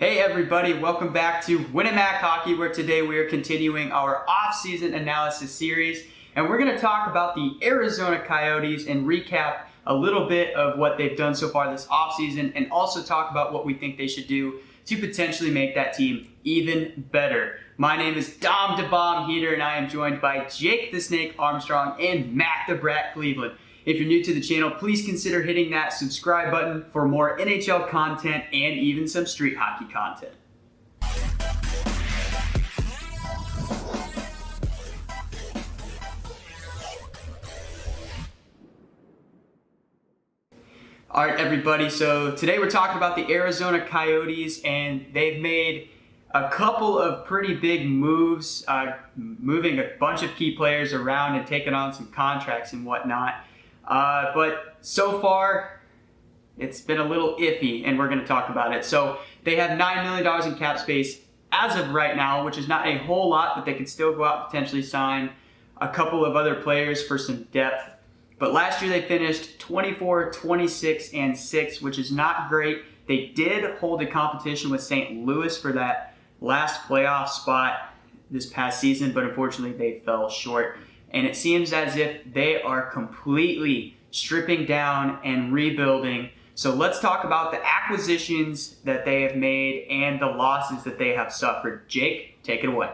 Hey everybody, welcome back to Winamac Hockey, where today we are continuing our off-season analysis series, and we're going to talk about the Arizona Coyotes and recap a little bit of what they've done so far this off-season, and also talk about what we think they should do to potentially make that team even better. My name is Dom DeBomb Heater, and I am joined by Jake the Snake Armstrong and Matt the Brat Cleveland. If you're new to the channel, please consider hitting that subscribe button for more NHL content and even some street hockey content. All right, everybody, so today we're talking about the Arizona Coyotes, and they've made a couple of pretty big moves, moving a bunch of key players around and taking on some contracts and whatnot. But so far, it's been a little iffy, and we're going to talk about it. So they have $9 million in cap space as of right now, which is not a whole lot, but they could still go out and potentially sign a couple of other players for some depth. But last year they finished 24, 26, and 6, which is not great. They did hold a competition with St. Louis for that last playoff spot this past season, but unfortunately they fell short. And it seems as if they are completely stripping down and rebuilding. So let's talk about the acquisitions that they have made and the losses that they have suffered. Jake, take it away.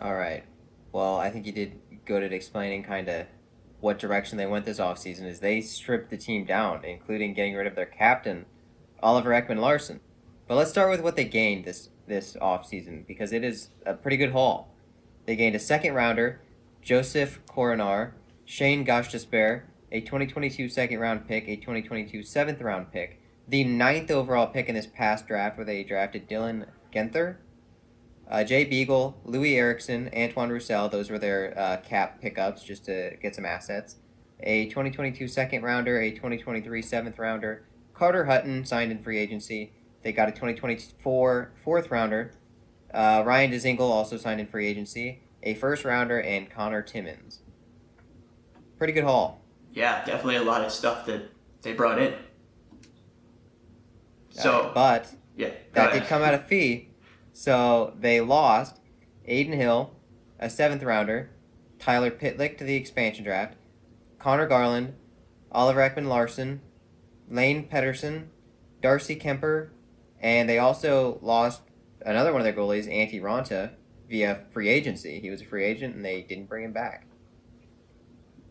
All right. Well, I think you did good at explaining kind of what direction they went this offseason. Is they stripped the team down, including getting rid of their captain, Oliver Ekman-Larsson. But let's start with what they gained this offseason, because it is a pretty good haul. They gained a second rounder, Joseph Coronar, Shane Gostisbehere, a 2022 second-round pick, a 2022 seventh-round pick, the 9th overall pick in this past draft where they drafted Dylan Genther, Jay Beagle, Louis Eriksson, Antoine Roussel. Those were their cap pickups just to get some assets. A 2022 second-rounder, a 2023 seventh-rounder, Carter Hutton signed in free agency. They got a 2024 fourth-rounder, Ryan Dzingel also signed in free agency, a first-rounder, and Connor Timmins. Pretty good haul. Yeah, definitely a lot of stuff that they brought in. So, but yeah, that did come at a fee. So they lost Aiden Hill, a seventh-rounder, Tyler Pitlick to the expansion draft, Connor Garland, Oliver Ekman-Larsson, Lane Pedersen, Darcy Kemper, and they also lost another one of their goalies, Antti Ranta, via free agency. He was a free agent, and they didn't bring him back.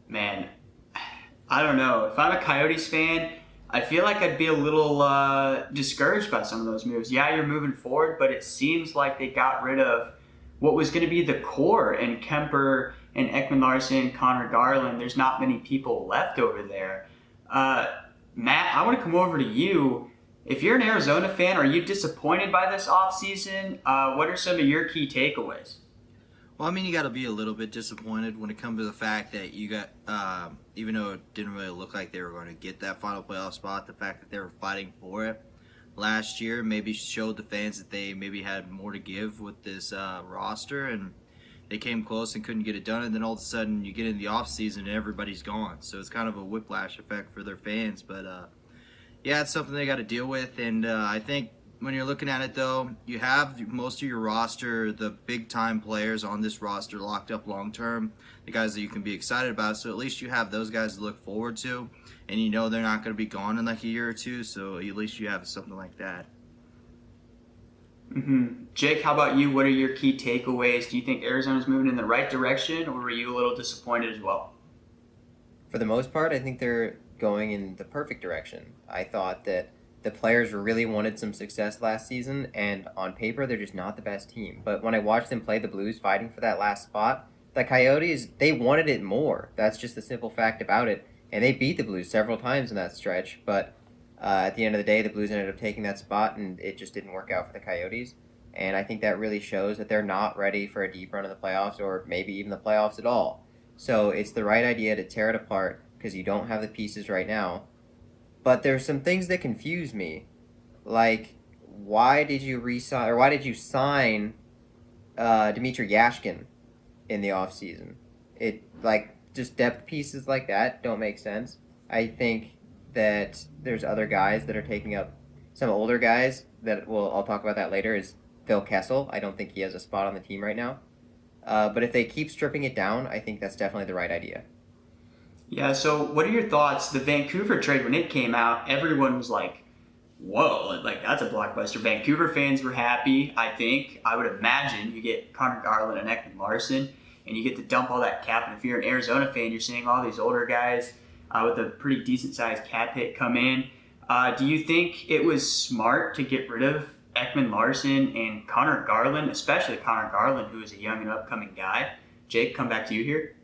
Man, I don't know. If I'm a Coyotes fan, I feel like I'd be a little discouraged by some of those moves. Yeah, you're moving forward, but it seems like they got rid of what was going to be the core in Kemper and Ekman-Larsson, Connor Garland. There's not many people left over there. Matt, I want to come over to you. If you're an Arizona fan, are you disappointed by this offseason? What are some of your key takeaways? Well, I mean, you got to be a little bit disappointed when it comes to the fact that you got, even though it didn't really look like they were going to get that final playoff spot, the fact that they were fighting for it last year maybe showed the fans that they maybe had more to give with this roster, and they came close and couldn't get it done, and then all of a sudden you get in the offseason and everybody's gone. So it's kind of a whiplash effect for their fans, but yeah, it's something they got to deal with, and I think when you're looking at it, though, you have most of your roster, the big-time players on this roster locked up long-term, the guys that you can be excited about, so at least you have those guys to look forward to, and you know they're not going to be gone in like a year or two, so at least you have something like that. Jake, how about you? What are your key takeaways? Do you think Arizona's moving in the right direction, or were you a little disappointed as well? For the most part, I think they're going in the perfect direction. I thought that the players really wanted some success last season, and on paper, they're just not the best team. But when I watched them play the Blues fighting for that last spot, the Coyotes, they wanted it more. That's just the simple fact about it. And they beat the Blues several times in that stretch, but at the end of the day, the Blues ended up taking that spot, and it just didn't work out for the Coyotes. And I think that really shows that they're not ready for a deep run in the playoffs, or maybe even the playoffs at all. So it's the right idea to tear it apart, because you don't have the pieces right now. But there's some things that confuse me, like why did you sign Dmitry Yashkin in the offseason? It just depth pieces like that don't make sense. I think that there's other guys that are taking up some older guys I'll talk about that later is Phil Kessel. I don't think he has a spot on the team right now. But if they keep stripping it down, I think that's definitely the right idea. Yeah, so what are your thoughts? The Vancouver trade, when it came out, everyone was like, whoa, like that's a blockbuster. Vancouver fans were happy, I think. I would imagine you get Connor Garland and Ekman Larson, and you get to dump all that cap. And if you're an Arizona fan, you're seeing all these older guys with a pretty decent-sized cap hit come in. Do you think it was smart to get rid of Ekman Larson and Connor Garland, especially Connor Garland, who is a young and upcoming guy? Jake, come back to you here.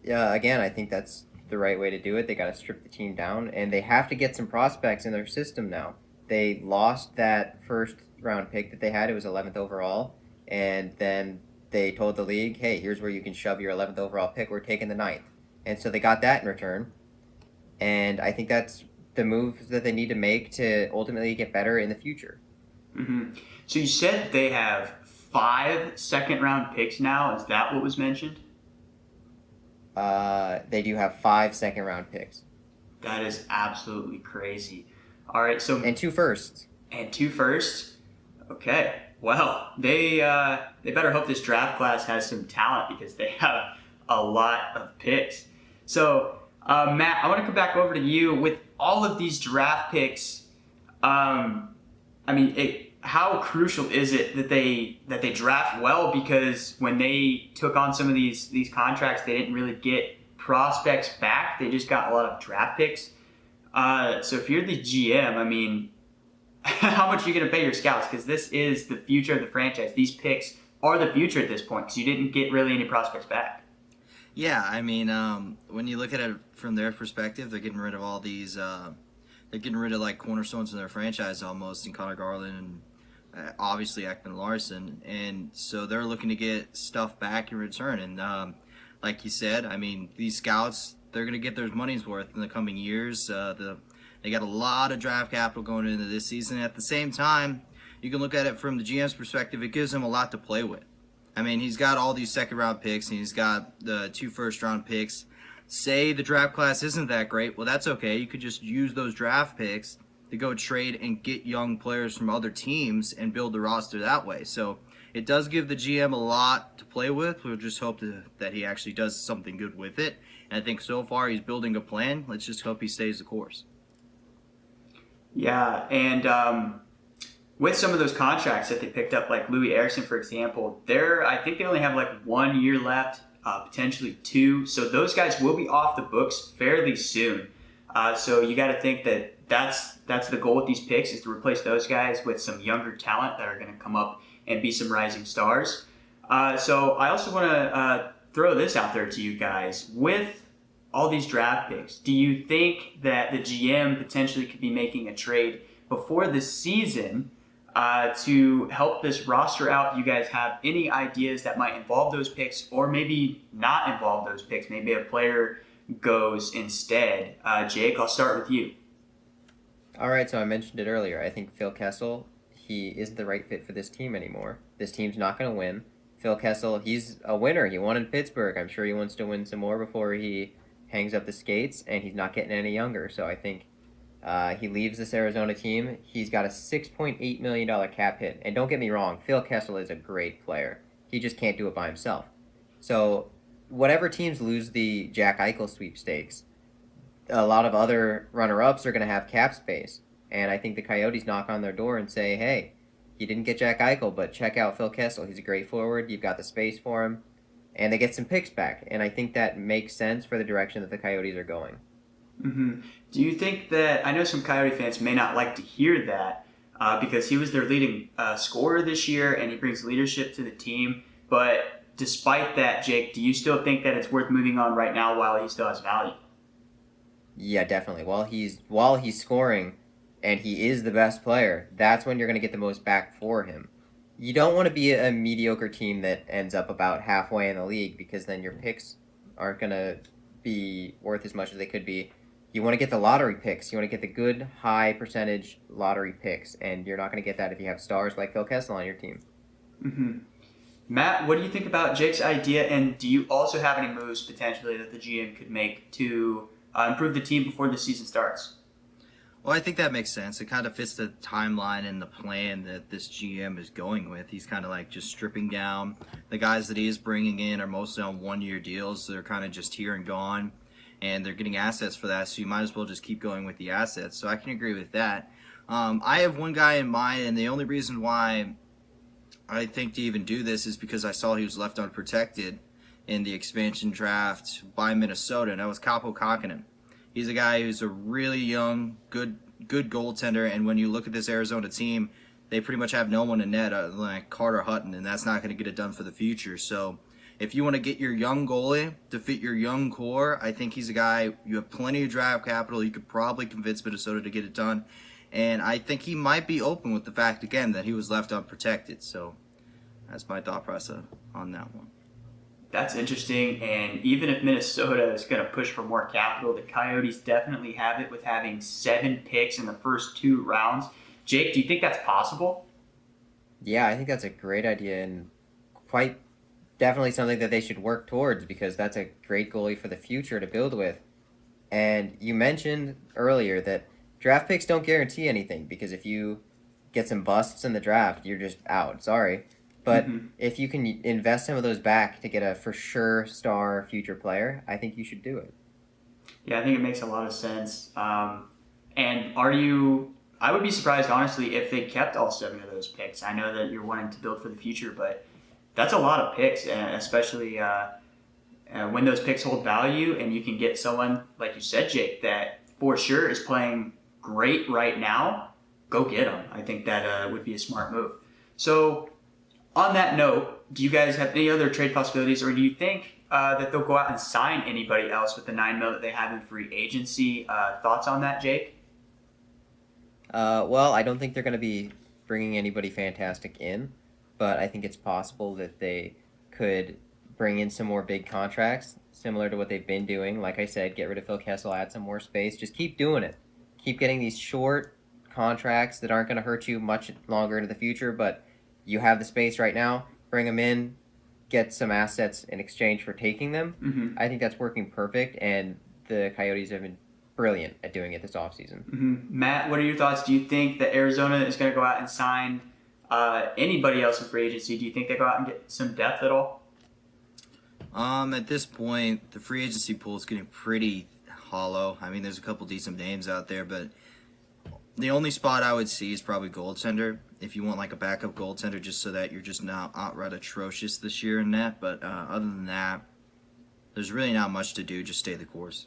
Yeah, again, I think that's the right way to do it. They got to strip the team down, and they have to get some prospects in their system now. They lost that first round pick that they had. It was 11th overall, and then they told the league, hey, here's where you can shove your 11th overall pick. We're taking the 9th. And so they got that in return, and I think that's the moves that they need to make to ultimately get better in the future. Mm-hmm. So you said they have 5 second-round picks now. Is that what was mentioned? They do have 5 second-round picks. That is absolutely crazy. All right, so and 2 firsts. And 2 firsts. Okay. Well, they better hope this draft class has some talent because they have a lot of picks. So, Matt, I want to come back over to you with all of these draft picks. How crucial is it that they draft well? Because when they took on some of these contracts, they didn't really get prospects back. They just got a lot of draft picks. So if you're the GM, how much are you going to pay your scouts? Because this is the future of the franchise. These picks are the future at this point because you didn't get really any prospects back. Yeah, when you look at it from their perspective, they're getting rid of all these. They're getting rid of like cornerstones in their franchise almost, in Connor Garland and obviously Ekman Larson, and so they're looking to get stuff back in return. And like you said, these scouts, they're going to get their money's worth in the coming years. They got a lot of draft capital going into this season. At the same time, you can look at it from the GM's perspective. It gives him a lot to play with. He's got all these second-round picks, and he's got the 2 first-round picks. Say the draft class isn't that great, well, that's okay. You could just use those draft picks to go trade and get young players from other teams and build the roster that way. So it does give the GM a lot to play with. We'll just hope that he actually does something good with it. And I think so far he's building a plan. Let's just hope he stays the course. Yeah, and with some of those contracts that they picked up, like Louis Eriksson, for example, I think they only have like 1 year left, potentially 2. So those guys will be off the books fairly soon. So you got to think that's the goal with these picks, is to replace those guys with some younger talent that are going to come up and be some rising stars. So I also want to throw this out there to you guys. With all these draft picks, do you think that the GM potentially could be making a trade before the season to help this roster out? Do you guys have any ideas that might involve those picks, or maybe not involve those picks? Maybe a player goes instead. Jake, I'll start with you. All right, so I mentioned it earlier. I think Phil Kessel, he isn't the right fit for this team anymore. This team's not going to win. Phil Kessel, he's a winner. He won in Pittsburgh. I'm sure he wants to win some more before he hangs up the skates, and he's not getting any younger. So I think he leaves this Arizona team. He's got a $6.8 million cap hit. And don't get me wrong, Phil Kessel is a great player. He just can't do it by himself. So whatever teams lose the Jack Eichel sweepstakes, a lot of other runner-ups are going to have cap space. And I think the Coyotes knock on their door and say, hey, you didn't get Jack Eichel, but check out Phil Kessel. He's a great forward. You've got the space for him. And they get some picks back. And I think that makes sense for the direction that the Coyotes are going. Mm-hmm. Do you think that, I know some Coyote fans may not like to hear that because he was their leading scorer this year and he brings leadership to the team, but despite that, Jake, do you still think that it's worth moving on right now while he still has value? Yeah, definitely. While he's scoring and he is the best player, that's when you're going to get the most back for him. You don't want to be a mediocre team that ends up about halfway in the league, because then your picks aren't going to be worth as much as they could be. You want to get the lottery picks. You want to get the good, high percentage lottery picks, and you're not going to get that if you have stars like Phil Kessel on your team. Mm-hmm. Matt, what do you think about Jake's idea, and do you also have any moves potentially that the GM could make to improve the team before the season starts? Well, I think that makes sense. It kind of fits the timeline and the plan that this GM is going with. He's kind of like just stripping down. The guys that he is bringing in are mostly on one-year deals. So they're kind of just here and gone, and they're getting assets for that. So you might as well just keep going with the assets. So I can agree with that. I have one guy in mind, and the only reason why I think to even do this is because I saw he was left unprotected in the expansion draft by Minnesota, and that was Kaapo Kähkönen. He's a guy who's a really young, good goaltender, and when you look at this Arizona team, they pretty much have no one in net like Carter Hutton, and that's not going to get it done for the future. So if you want to get your young goalie to fit your young core, I think he's a guy, you have plenty of draft capital. You could probably convince Minnesota to get it done, and I think he might be open with the fact, again, that he was left unprotected. So that's my thought process on that one. That's interesting, and even if Minnesota is going to push for more capital, the Coyotes definitely have it with having 7 picks in the first 2 rounds. Jake, do you think that's possible? Yeah, I think that's a great idea and quite definitely something that they should work towards because that's a great goalie for the future to build with. And you mentioned earlier that draft picks don't guarantee anything because if you get some busts in the draft, you're just out. Sorry. But if you can invest some of those back to get a for sure star future player, I think you should do it. Yeah, I think it makes a lot of sense. And I would be surprised, honestly, if they kept all 7 of those picks. I know that you're wanting to build for the future, but that's a lot of picks, especially when those picks hold value and you can get someone, like you said, Jake, that for sure is playing great right now. Go get them. I think that would be a smart move. So, on that note, do you guys have any other trade possibilities, or do you think that they'll go out and sign anybody else with the $9 million that they have in free agency? Thoughts on that, Jake? Well, I don't think they're going to be bringing anybody fantastic in, but I think it's possible that they could bring in some more big contracts, similar to what they've been doing. Like I said, get rid of Phil Kessel, add some more space. Just keep doing it. Keep getting these short contracts that aren't going to hurt you much longer into the future, but you have the space right now, bring them in, get some assets in exchange for taking them. Mm-hmm. I think that's working perfect, and the Coyotes have been brilliant at doing it this offseason. Mm-hmm. Matt, what are your thoughts? Do you think that Arizona is going to go out and sign anybody else in free agency? Do you think they go out and get some depth at all? At this point, the free agency pool is getting pretty hollow. I mean, there's a couple decent names out there, but the only spot I would see is probably goaltender. If you want like a backup goaltender, just so that you're just not outright atrocious this year in that. But other than that, there's really not much to do. Just stay the course.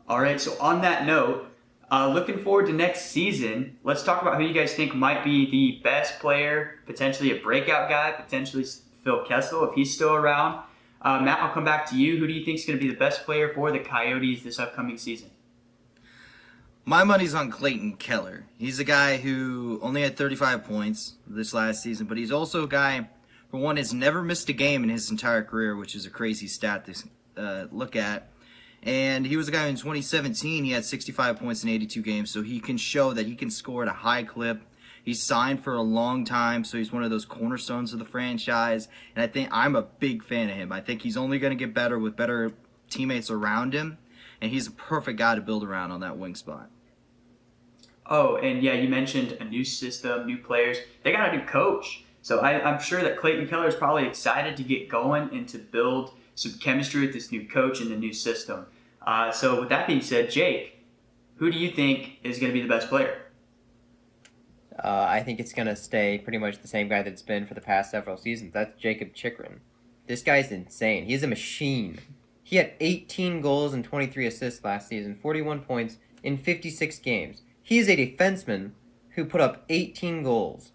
All right, so on that note, looking forward to next season, let's talk about who you guys think might be the best player, potentially a breakout guy, potentially Phil Kessel if he's still around. Matt, I'll come back to you. Who do you think is going to be the best player for the Coyotes this upcoming season? My money's on Clayton Keller. He's a guy who only had 35 points this last season, but he's also a guy, for one, has never missed a game in his entire career, which is a crazy stat to look at. And he was a guy in 2017, he had 65 points in 82 games, so he can show that he can score at a high clip. He's signed for a long time, so he's one of those cornerstones of the franchise. And I think I'm a big fan of him. I think he's only going to get better with better teammates around him, and he's a perfect guy to build around on that wing spot. Oh, and yeah, you mentioned a new system, new players. They got a new coach. So I'm sure that Clayton Keller is probably excited to get going and to build some chemistry with this new coach and the new system. So with that being said, Jake, who do you think is going to be the best player? I think it's going to stay pretty much the same guy that it's been for the past several seasons. That's Jakob Chychrun. This guy's insane. He's a machine. He had 18 goals and 23 assists last season, 41 points in 56 games. He is a defenseman who put up 18 goals.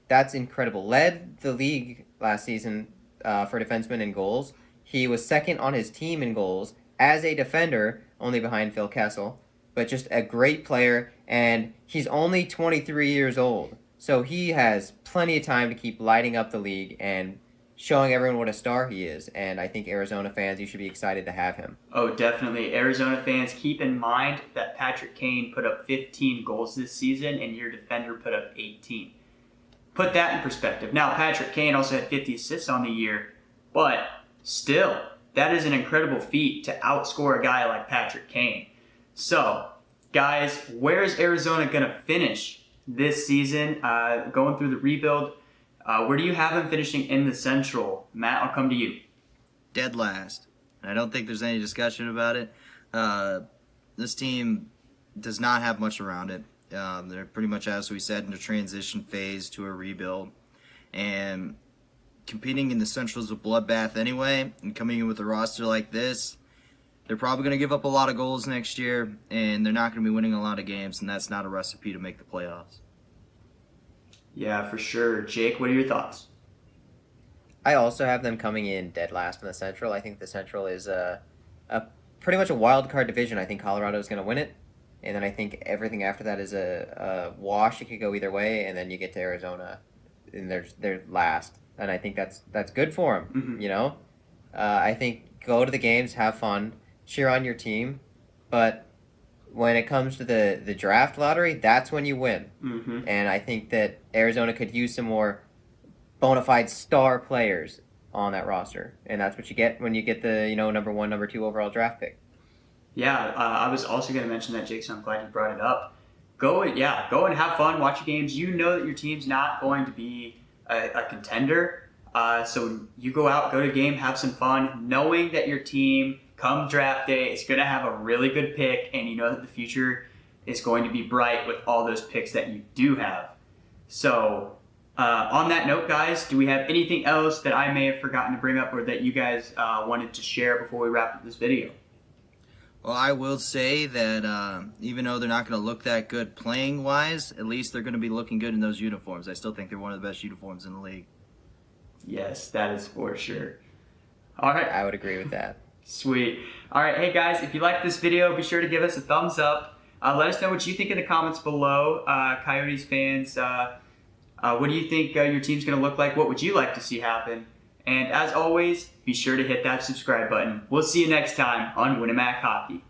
That's incredible. Led the league last season for defensemen in goals. He was second on his team in goals as a defender, only behind Phil Kessel. But just a great player, and he's only 23 years old. So he has plenty of time to keep lighting up the league and showing everyone what a star he is. And I think Arizona fans, you should be excited to have him. Oh, definitely. Arizona fans, keep in mind that Patrick Kane put up 15 goals this season and your defender put up 18. Put that in perspective. Now, Patrick Kane also had 50 assists on the year, but still, that is an incredible feat to outscore a guy like Patrick Kane. So, guys, where is Arizona going to finish this season? Going through the rebuild, where do you have them finishing in the Central? Matt, I'll come to you. Dead last. I don't think there's any discussion about it. This team does not have much around it. They're pretty much, as we said, in a transition phase to a rebuild. And competing in the Central is a bloodbath anyway. And coming in with a roster like this, they're probably going to give up a lot of goals next year. And they're not going to be winning a lot of games. And that's not a recipe to make the playoffs. Yeah, for sure. Jake, what are your thoughts? I also have them coming in dead last in the Central. I think the Central is a pretty much a wild card division. I think Colorado is going to win it, and then I think everything after that is a wash. It could go either way, and then you get to Arizona, and they're last, and I think that's good for them. Mm-hmm. You know, I think go to the games, have fun, cheer on your team, but when it comes to the draft lottery, that's when you win. Mm-hmm. And I think that Arizona could use some more bona fide star players on that roster, and that's what you get when you get the number 1, number 2 overall draft pick. Yeah, I was also going to mention that, Jake, so I'm glad you brought it up. Go and have fun, watch your games. You know that your team's not going to be a contender, so you go out, go to the game, have some fun, knowing that your team, come draft day, is going to have a really good pick, and you know that the future is going to be bright with all those picks that you do have. So, on that note, guys, do we have anything else that I may have forgotten to bring up or that you guys wanted to share before we wrap up this video? Well, I will say that even though they're not going to look that good playing-wise, at least they're going to be looking good in those uniforms. I still think they're one of the best uniforms in the league. Yes, that is for sure. All right. I would agree with that. Sweet. All right, hey guys, if you like this video, be sure to give us a thumbs up. Let us know what you think in the comments below. Coyotes fans, what do you think your team's going to look like? What would you like to see happen? And as always, be sure to hit that subscribe button. We'll see you next time on Winamac Hockey.